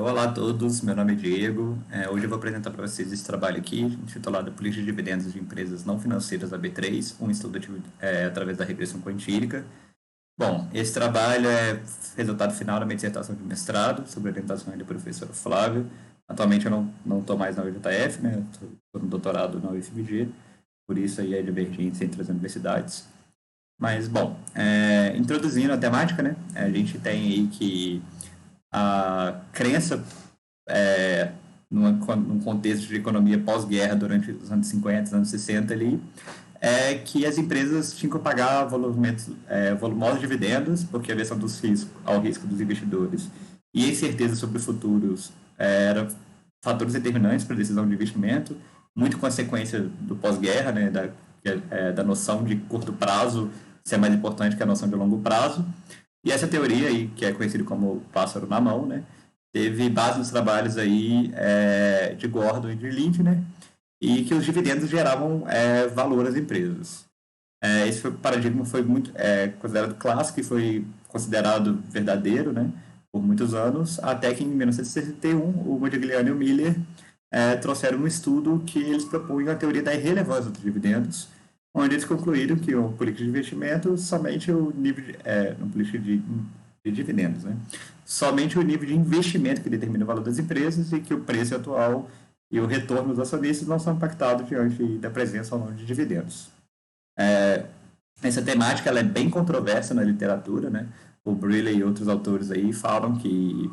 Olá a todos, meu nome é Diego. Hoje eu vou apresentar para vocês esse trabalho aqui, intitulado Política de Dividendos de Empresas Não Financeiras a B3, um estudo através da regressão quantílica. Bom, esse trabalho é resultado final da minha dissertação de mestrado, sob orientação do professor Flávio. Atualmente eu não estou mais na UJF, né? Estou no doutorado na UFMG, por isso aí a divergência entre as universidades. Mas, bom, introduzindo a temática, né? A gente tem aí que a crença num contexto de economia pós-guerra durante os anos 50, os anos 60 ali, é que as empresas tinham que pagar volumosos dividendos, porque a versão ao risco dos investidores e a incerteza sobre futuros eram fatores determinantes para a decisão de investimento, muito consequência do pós-guerra, né, da noção de curto prazo ser mais importante que a noção de longo prazo. E essa teoria aí, que é conhecida como pássaro na mão, né, teve base nos trabalhos aí de Gordon e de Lindner, e que os dividendos geravam valor às empresas. Esse paradigma foi muito considerado clássico e foi considerado verdadeiro, né, por muitos anos, até que em 1961 o Modigliani e o Miller trouxeram um estudo que eles propunham a teoria da irrelevância dos dividendos, onde eles concluíram que o política de investimento somente o nível no política de dividendos, né? Somente o nível de investimento que determina o valor das empresas e que o preço atual e o retorno dos acionistas não são impactados diante da presença ou não de dividendos. Essa temática ela é bem controversa na literatura, né? O Brealey e outros autores aí falam que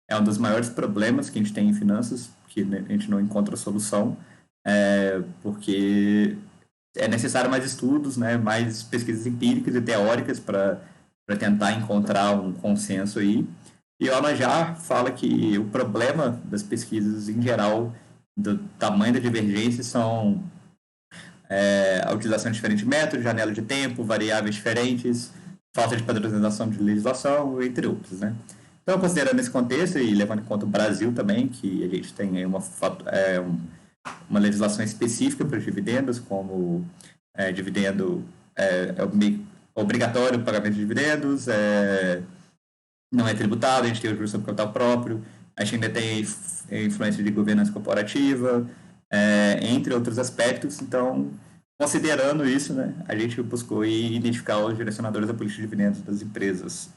é um dos maiores problemas que a gente tem em finanças, que a gente não encontra solução, porque é necessário mais estudos, né, mais pesquisas empíricas e teóricas para tentar encontrar um consenso aí. E o Anajar fala que o problema das pesquisas em geral, do tamanho da divergência, são a utilização de diferentes métodos, janela de tempo, variáveis diferentes, falta de padronização de legislação, entre outros, né? Então, considerando esse contexto e levando em conta o Brasil também, que a gente tem uma legislação específica para os dividendos, como dividendo obrigatório o pagamento de dividendos, não é tributado, a gente tem o juros sobre capital próprio, a gente ainda tem influência de governança corporativa, entre outros aspectos. Então, considerando isso, né, a gente buscou identificar os direcionadores da política de dividendos das empresas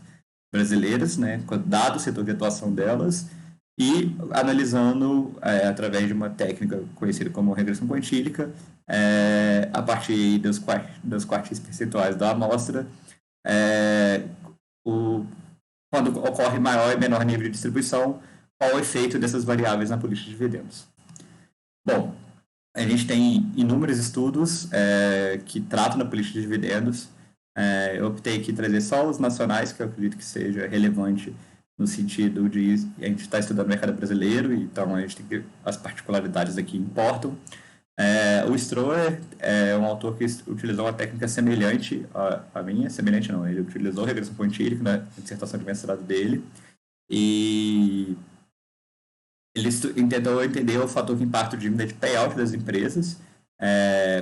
brasileiras, né, dado o setor de atuação delas, e analisando, através de uma técnica conhecida como regressão quantílica, a partir dos quartis percentuais da amostra, quando ocorre maior e menor nível de distribuição, qual o efeito dessas variáveis na política de dividendos. Bom, a gente tem inúmeros estudos que tratam da política de dividendos. Eu optei aqui trazer só os nacionais, que eu acredito que seja relevante no sentido de a gente está estudando o mercado brasileiro, então a gente tem que as particularidades aqui importam. O Stroer é um autor que utilizou uma técnica semelhante à minha, semelhante não, ele utilizou regressão quantílica na dissertação de mestrado dele, e ele tentou entender o fator que impacta o dívida de payout das empresas,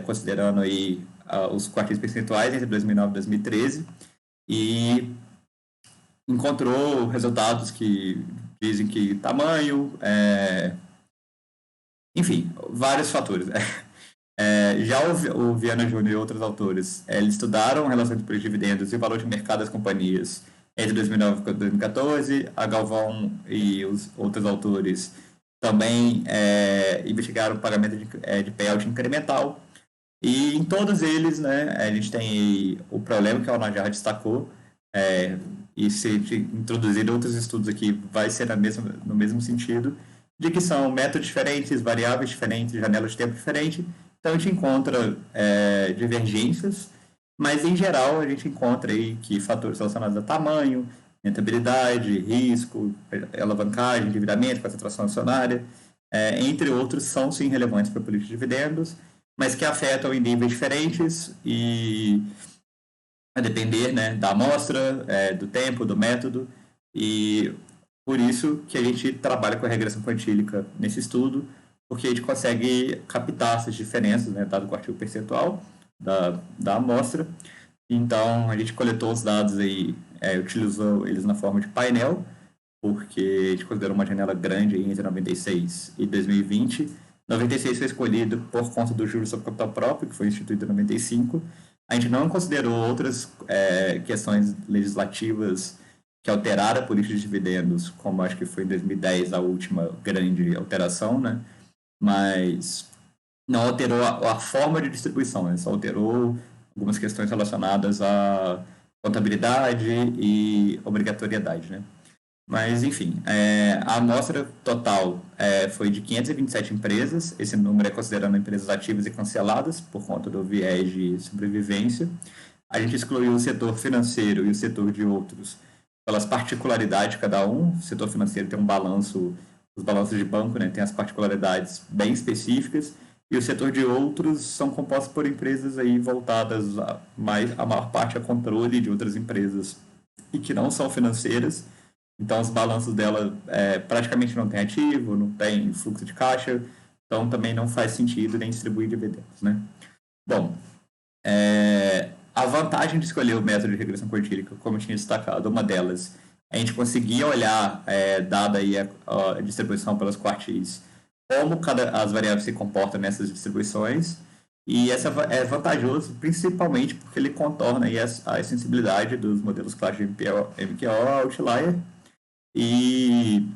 considerando aí os quartis percentuais entre 2009 e 2013, e encontrou resultados que dizem que tamanho, enfim, vários fatores. Já o Viana Júnior e outros autores, eles estudaram a relação entre preço de dividendos e o valor de mercado das companhias entre 2009 e 2014. A Galvão e os outros autores também investigaram o pagamento de payout incremental. E em todos eles, né, a gente tem o problema que a Najar destacou, e se introduzir outros estudos aqui, vai ser no mesmo sentido, de que são métodos diferentes, variáveis diferentes, janelas de tempo diferentes. Então a gente encontra divergências, mas em geral a gente encontra aí que fatores relacionados a tamanho, rentabilidade, risco, alavancagem, endividamento, concentração acionária, entre outros, são sim relevantes para a política de dividendos, mas que afetam em níveis diferentes e a depender, né, da amostra, do tempo, do método, e por isso que a gente trabalha com a regressão quantílica nesse estudo, porque a gente consegue captar essas diferenças, né, dado o artigo percentual da amostra. Então, a gente coletou os dados aí, utilizou eles na forma de painel, porque a gente considerou uma janela grande aí entre 96 e 2020. 96 foi escolhido por conta do juros sobre capital próprio, que foi instituído em 95. A gente não considerou outras questões legislativas que alteraram a política de dividendos, como acho que foi em 2010 a última grande alteração, né? Mas não alterou a forma de distribuição, né? Só alterou algumas questões relacionadas à contabilidade e obrigatoriedade, né? Mas, enfim, a amostra total foi de 527 empresas. Esse número é considerando empresas ativas e canceladas, por conta do viés de sobrevivência. A gente excluiu o setor financeiro e o setor de outros pelas particularidades de cada um. O setor financeiro tem um balanço, os balanços de banco, né, tem as particularidades bem específicas. E o setor de outros são compostos por empresas aí voltadas a maior parte a controle de outras empresas e que não são financeiras. Então, os balanços dela praticamente não tem ativo, não tem fluxo de caixa, então também não faz sentido nem distribuir dividendos, né? Bom, a vantagem de escolher o método de regressão quartílica, como eu tinha destacado, uma delas, a gente conseguia olhar, dada aí a distribuição pelos quartis, como as variáveis se comportam nessas distribuições, e essa é vantajoso principalmente porque ele contorna aí a sensibilidade dos modelos clássicos de MQO, Outlier, e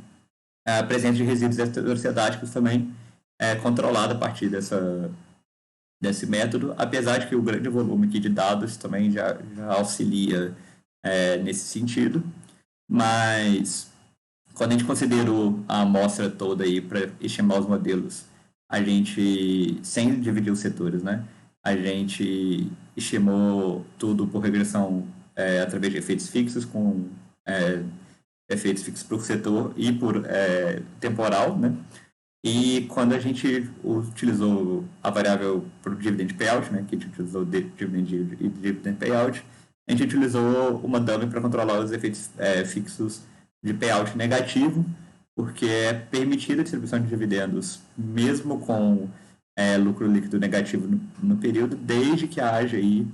a presença de resíduos heterocidáticos também é controlada a partir desse método, apesar de que o grande volume aqui de dados também já auxilia nesse sentido. Mas quando a gente considerou a amostra toda aí para estimar os modelos, a gente, sem dividir os setores, né? A gente estimou tudo por regressão através de efeitos fixos, com efeitos fixos por setor e por temporal, né? E quando a gente utilizou a variável para o dividend payout, né, que a gente utilizou dividend yield e dividend payout, a gente utilizou uma dummy para controlar os efeitos fixos de payout negativo, porque é permitida a distribuição de dividendos mesmo com lucro líquido negativo no período, desde que haja aí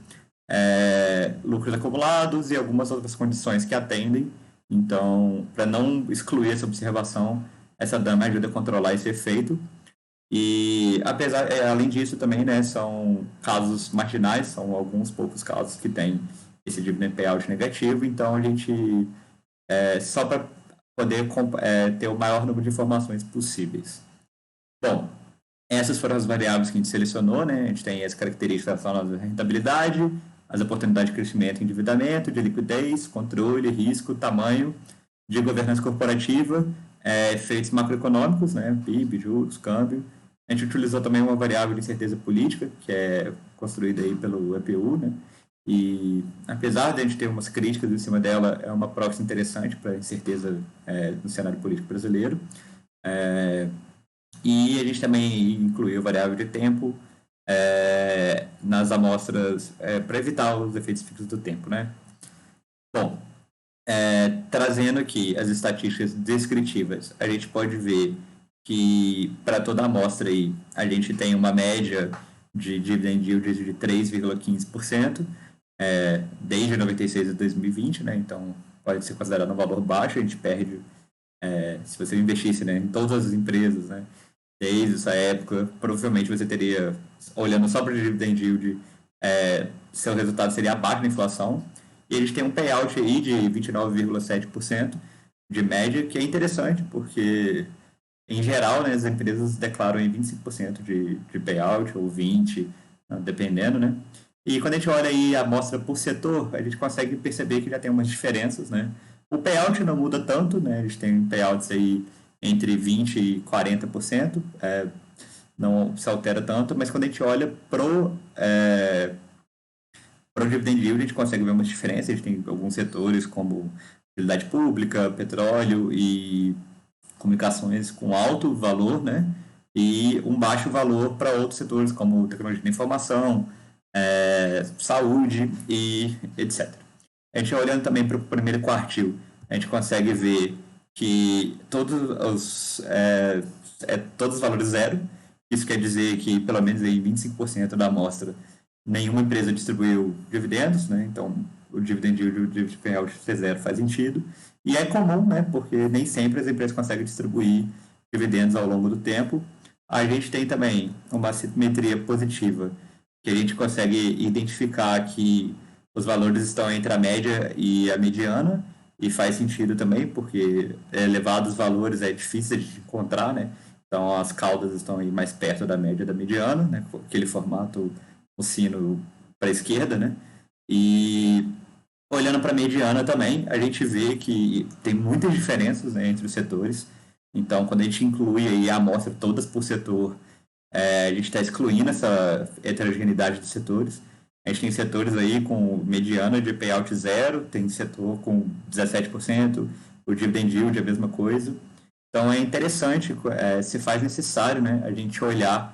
lucros acumulados e algumas outras condições que atendem. Então, para não excluir essa observação, essa dama ajuda a controlar esse efeito. E, além disso, também, né, são casos marginais, são alguns poucos casos que têm esse dividend payout negativo. Então, a gente, só para poder ter o maior número de informações possíveis. Bom, essas foram as variáveis que a gente selecionou, né? A gente tem as características relacionadas à rentabilidade, as oportunidades de crescimento e endividamento, de liquidez, controle, risco, tamanho, de governança corporativa, efeitos macroeconômicos, né, PIB, juros, câmbio. A gente utilizou também uma variável de incerteza política, que é construída aí pelo EPU, né, e apesar de a gente ter umas críticas em cima dela, é uma proxy interessante para a incerteza no cenário político brasileiro. E a gente também incluiu variável de tempo nas amostras para evitar os efeitos fixos do tempo, né? Bom, trazendo aqui as estatísticas descritivas, a gente pode ver que para toda a amostra aí, a gente tem uma média de dividend yield de 3,15%, desde 96 a 2020, né? Então, pode ser considerado um valor baixo, a gente perde, se você investisse, né, em todas as empresas, né, desde essa época, provavelmente você teria, olhando só para o dividend yield, seu resultado seria abaixo da inflação. E eles têm um payout aí de 29,7% de média, que é interessante, porque, em geral, né, as empresas declaram em 25% de payout, ou 20%, dependendo, né? E quando a gente olha aí a amostra por setor, a gente consegue perceber que já tem umas diferenças, né? O payout não muda tanto, né? A gente tem payouts aí entre 20% e 40%, não se altera tanto, mas quando a gente olha pro dividend yield, a gente consegue ver uma diferença. A gente tem alguns setores como utilidade pública, petróleo e comunicações com alto valor, né? E um baixo valor para outros setores como tecnologia da informação, saúde e etc. A gente olhando também para o primeiro quartil, a gente consegue ver que todos os valores zero. Isso quer dizer que pelo menos aí 25% da amostra nenhuma empresa distribuiu dividendos, né? Então o dividend yield e o dividend payout ser zero faz sentido. E é comum, né, porque nem sempre as empresas conseguem distribuir dividendos ao longo do tempo. A gente tem também uma simetria positiva, que a gente consegue identificar que os valores estão entre a média e a mediana, e faz sentido também, porque elevados valores é difícil de encontrar, né? Então as caudas estão aí mais perto da média da mediana, né? Aquele formato, o sino para a esquerda, né? E olhando para a mediana também, a gente vê que tem muitas diferenças, né, entre os setores. Então, quando a gente inclui aí a amostra todas por setor, a gente está excluindo essa heterogeneidade dos setores. A gente tem setores aí com mediana de payout zero, tem setor com 17%, o dividend yield é a mesma coisa. Então é interessante, se faz necessário, né, a gente olhar,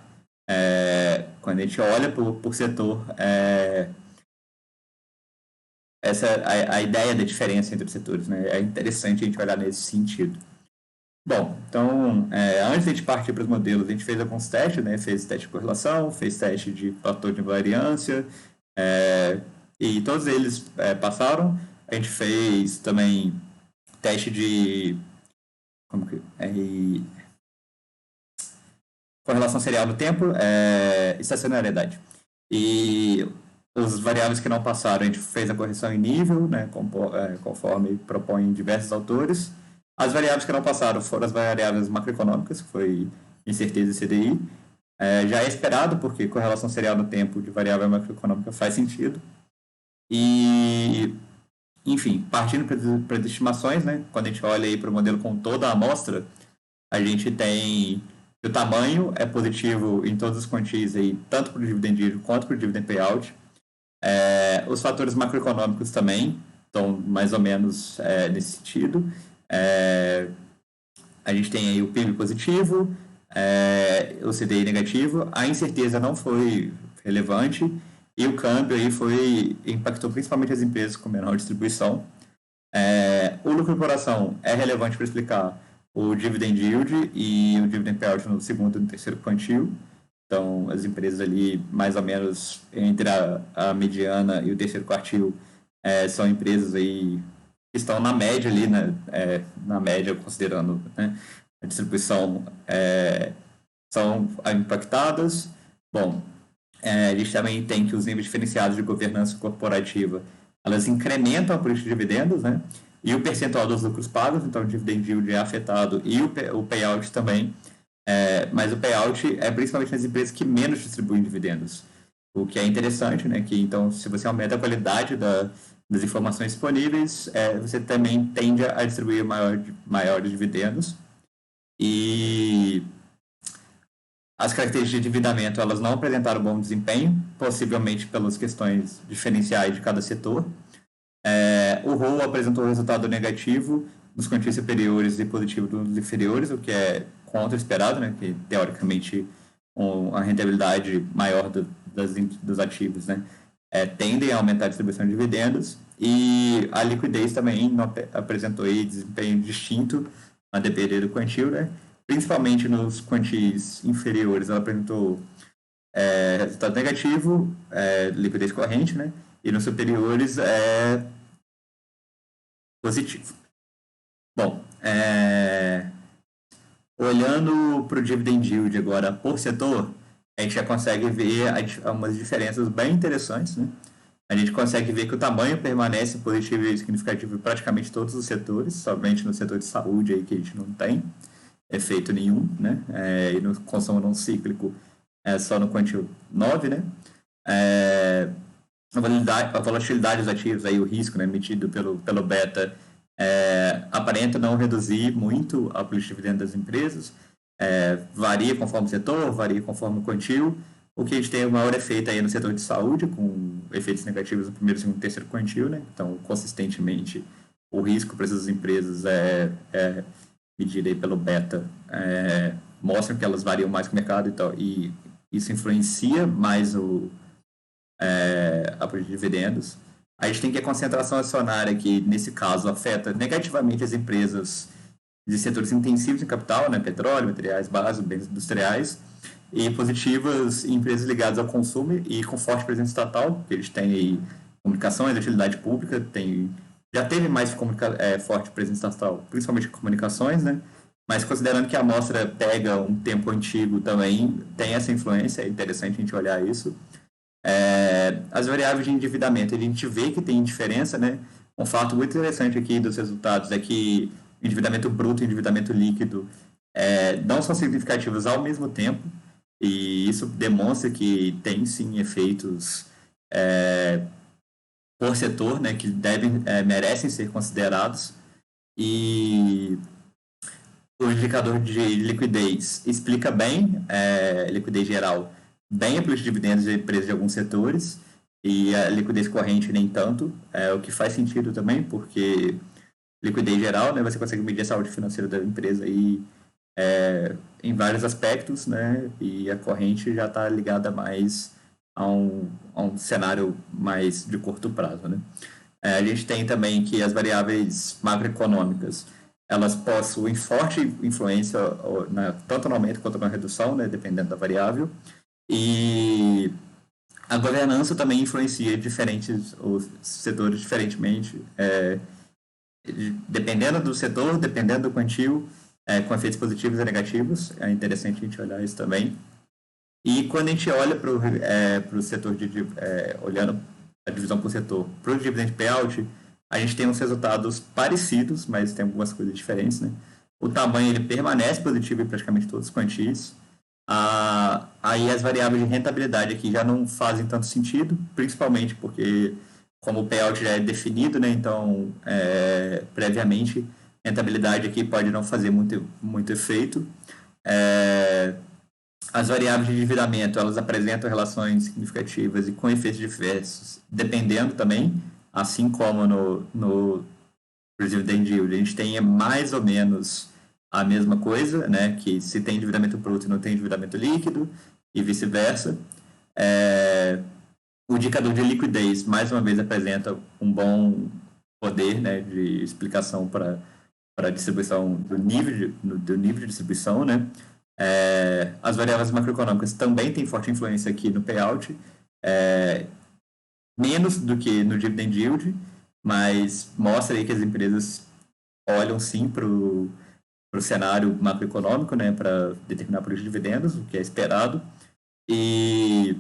quando a gente olha por setor, a ideia da diferença entre os setores, né? É interessante a gente olhar nesse sentido. Bom, então, antes de a gente partir para os modelos, a gente fez alguns testes, né? Fez teste de correlação, fez teste de fator de invariância, e todos eles passaram. A gente fez também teste de correlação serial no tempo, estacionariedade. E os variáveis que não passaram, a gente fez a correção em nível, né, conforme propõem diversos autores. As variáveis que não passaram foram as variáveis macroeconômicas, que foi incerteza e CDI. Já é esperado, porque correlação serial no tempo de variável macroeconômica faz sentido. E, enfim, partindo para as estimações, né, quando a gente olha aí para o modelo com toda a amostra, a gente tem que o tamanho é positivo em todas as quantias, aí, tanto para o dividend yield quanto para o dividend payout. Os fatores macroeconômicos também estão mais ou menos nesse sentido. A gente tem aí o PIB positivo, o CDI negativo, a incerteza não foi relevante e o câmbio aí impactou principalmente as empresas com menor distribuição. O lucro por ação é relevante para explicar o dividend yield e o dividend payout no segundo e no terceiro quantile. Então, as empresas ali, mais ou menos, entre a mediana e o terceiro quartil, são empresas aí que estão na média ali, né, na média, considerando, né, a distribuição, são impactadas. Bom, a gente também tem que os níveis diferenciados de governança corporativa, elas incrementam a política de dividendos, né, e o percentual dos lucros pagos, então o dividend yield é afetado e o payout também. Mas o payout é principalmente nas empresas que menos distribuem dividendos. O que é interessante, né? Que então, se você aumenta a qualidade das informações disponíveis, você também tende a distribuir maiores dividendos. E as características de endividamento, elas não apresentaram bom desempenho, possivelmente pelas questões diferenciais de cada setor. O ROE apresentou resultado negativo nos quantias superiores e positivo nos inferiores, o que é contra o esperado, né? Que teoricamente a rentabilidade maior dos ativos, né? Tendem a aumentar a distribuição de dividendos, e a liquidez também não apresentou aí desempenho distinto a depender do quantil, né? Principalmente nos quantis inferiores, ela apresentou resultado negativo, liquidez corrente, né? E nos superiores positivo. Bom, olhando para o dividend yield agora por setor, a gente já consegue ver umas diferenças bem interessantes, né? A gente consegue ver que o tamanho permanece positivo e significativo em praticamente todos os setores, somente no setor de saúde aí que a gente não tem efeito nenhum, né? E no consumo não cíclico só no quantil 9, né? A volatilidade dos ativos, aí, o risco, né, emitido pelo beta, aparenta não reduzir muito a política de dividendo das empresas. Varia conforme o setor, varia conforme o quantil. O que a gente tem o maior efeito aí no setor de saúde, com efeitos negativos no primeiro, segundo e terceiro quantil, né? Então, consistentemente, o risco para essas empresas medido aí pelo beta mostra que elas variam mais que o mercado e isso influencia mais a política de dividendos. A gente tem que a concentração acionária, que nesse caso afeta negativamente as empresas de setores intensivos em capital, né, petróleo, materiais básicos, bens industriais, e positivas em empresas ligadas ao consumo e com forte presença estatal, que eles têm aí comunicações, utilidade pública, tem já teve mais forte presença estatal, principalmente em comunicações, né? Mas considerando que a amostra pega um tempo antigo também, tem essa influência, é interessante a gente olhar isso. As variáveis de endividamento, a gente vê que tem diferença, né? Um fato muito interessante aqui dos resultados é que endividamento bruto e endividamento líquido não são significativos ao mesmo tempo, e isso demonstra que tem sim efeitos por setor, né, que merecem ser considerados. E o indicador de liquidez explica bem, liquidez geral, bem a política de dividendos de empresas de alguns setores, e a liquidez corrente nem tanto, o que faz sentido também, porque liquidez geral, né, você consegue medir a saúde financeira da empresa aí, em vários aspectos, né, e a corrente já está ligada mais a um cenário mais de curto prazo, né. A gente tem também que as variáveis macroeconômicas elas possuem forte influência tanto no aumento quanto na redução, né, dependendo da variável. E a governança também influencia os setores diferentemente, dependendo do setor, dependendo do quantio, com efeitos positivos e negativos. É interessante a gente olhar isso também. E quando a gente olha para o setor olhando a divisão por setor, para o dividend payout, a gente tem uns resultados parecidos, mas tem algumas coisas diferentes, né? O tamanho ele permanece positivo em praticamente todos os quantios. Aí as variáveis de rentabilidade aqui já não fazem tanto sentido, principalmente porque como o payout já é definido, né? Então, previamente, rentabilidade aqui pode não fazer muito efeito. As variáveis de endividamento, elas apresentam relações significativas e com efeitos diversos, dependendo também, assim como no dividend yield, a gente tem mais ou menos a mesma coisa, né, que se tem endividamento bruto e não tem endividamento líquido, e vice-versa. O indicador de liquidez, mais uma vez, apresenta um bom poder, né, de explicação para a distribuição do nível de distribuição, né. As variáveis macroeconômicas também têm forte influência aqui no payout, menos do que no dividend yield, mas mostra aí que as empresas olham sim para o cenário macroeconômico, né, para determinar a política de dividendos, o que é esperado, e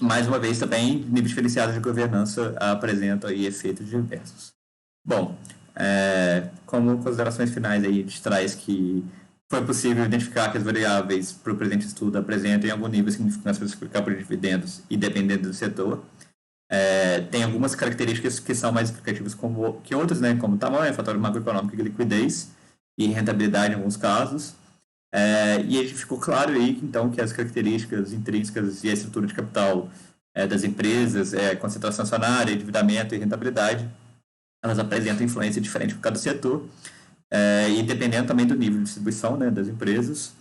mais uma vez também níveis diferenciados de governança apresentam aí efeitos diversos. Bom, como considerações finais aí, a gente traz que foi possível identificar que as variáveis para o presente estudo apresentam em algum nível significância para explicar por dividendos e dependendo do setor. Tem algumas características que são mais explicativas que outras, né, como tamanho, fator macroeconômico e liquidez e rentabilidade em alguns casos. E aí ficou claro aí, então, que as características intrínsecas e a estrutura de capital das empresas, concentração acionária, endividamento e rentabilidade, elas apresentam influência diferente por cada setor, e dependendo também do nível de distribuição, né, das empresas.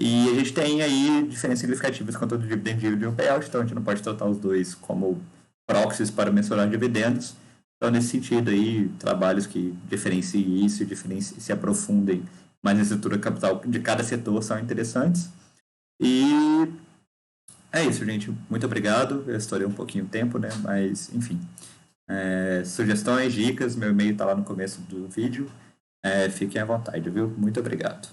E a gente tem aí diferenças significativas quanto ao dividend yield e o payout, então a gente não pode tratar os dois como proxies para mensurar dividendos. Então, nesse sentido aí, trabalhos que diferenciem isso e se aprofundem mais na estrutura capital de cada setor são interessantes. E é isso, gente. Muito obrigado. Eu estourei um pouquinho o tempo, né? Mas, enfim. Sugestões, dicas, meu e-mail está lá no começo do vídeo. Fiquem à vontade, viu? Muito obrigado.